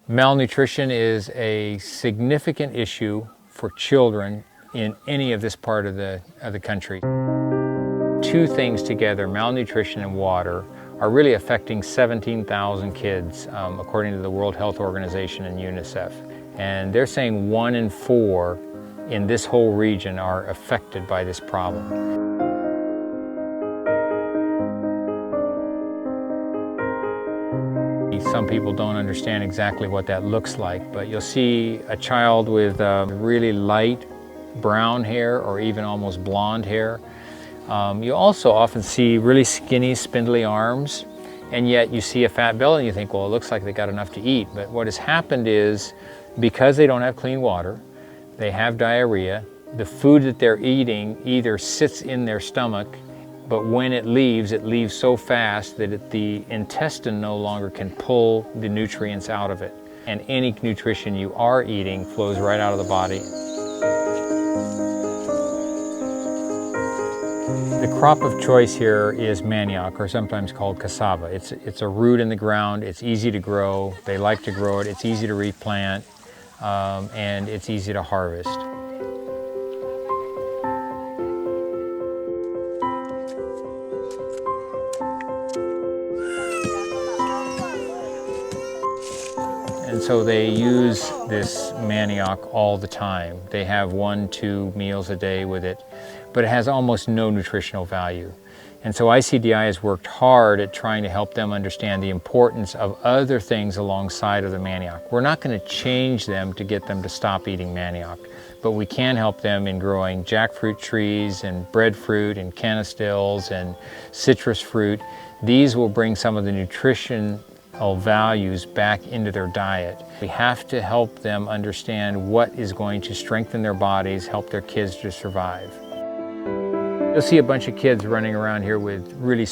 Malnutrition is a significant issue for children in any of this part of the country. Two things together, malnutrition and water, are really affecting 17,000 kids, according to the World Health Organization and UNICEF. And they're saying 1 in 4 in this whole region are affected by this problem. Some people don't understand exactly what that looks like, but you'll see a child with really light brown hair or even almost blonde hair. You also often see really skinny, spindly arms, and yet you see a fat belly and you think, well, it looks like they got enough to eat. But what has happened is, because they don't have clean water, they have diarrhea, the food that they're eating either sits in their stomach, but when it leaves so fast that the intestine no longer can pull the nutrients out of it. And any nutrition you are eating flows right out of the body. The crop of choice here is manioc, or sometimes called cassava. It's a root in the ground, it's easy to grow, they like to grow it, it's easy to replant, and it's easy to harvest. And so they use this manioc all the time. They have 1-2 meals a day with it, but it has almost no nutritional value. And so ICDI has worked hard at trying to help them understand the importance of other things alongside of the manioc. We're not going to change them to get them to stop eating manioc, but we can help them in growing jackfruit trees and breadfruit and canistils and citrus fruit. These will bring some of the nutritional values back into their diet. We have to help them understand what is going to strengthen their bodies, help their kids to survive. You'll see a bunch of kids running around here with really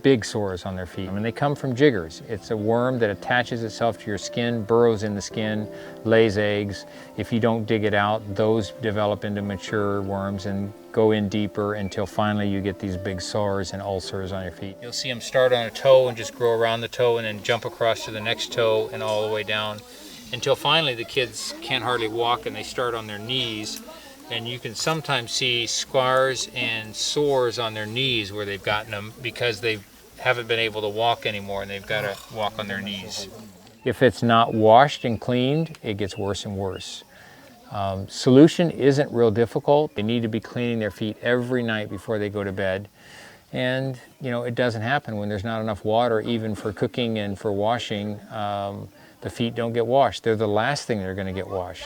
big sores on their feet. I mean, they come from jiggers. It's a worm that attaches itself to your skin, burrows in the skin, lays eggs. If you don't dig it out, those develop into mature worms and go in deeper until finally you get these big sores and ulcers on your feet. You'll see them start on a toe and just grow around the toe and then jump across to the next toe and all the way down until finally the kids can't hardly walk and they start on their knees. And you can sometimes see scars and sores on their knees where they've gotten them because they haven't been able to walk anymore and they've got to walk on their knees. If it's not washed and cleaned, it gets worse and worse. Solution isn't real difficult. They need to be cleaning their feet every night before they go to bed. And you know, it doesn't happen when there's not enough water, even for cooking and for washing. The feet don't get washed. They're the last thing they're going to get washed.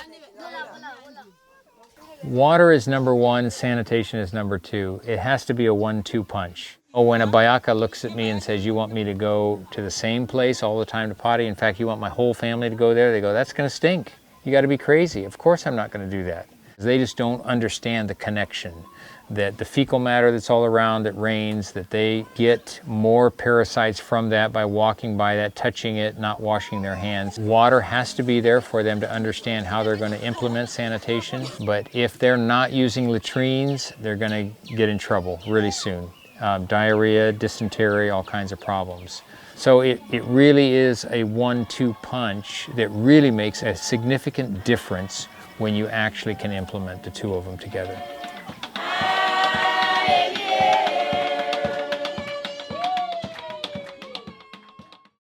Water is number 1, sanitation is number 2. It has to be a 1-2 punch. Oh, when a Bayaka looks at me and says, you want me to go to the same place all the time to potty, in fact, you want my whole family to go there, they go, that's going to stink. You got to be crazy. Of course I'm not going to do that. They just don't understand the connection, that the fecal matter that's all around that rains, that they get more parasites from that by walking by that, touching it, not washing their hands. Water has to be there for them to understand how they're going to implement sanitation, but if they're not using latrines, they're going to get in trouble really soon. Diarrhea, dysentery, all kinds of problems. So it really is a 1-2 punch that really makes a significant difference when you actually can implement the two of them together.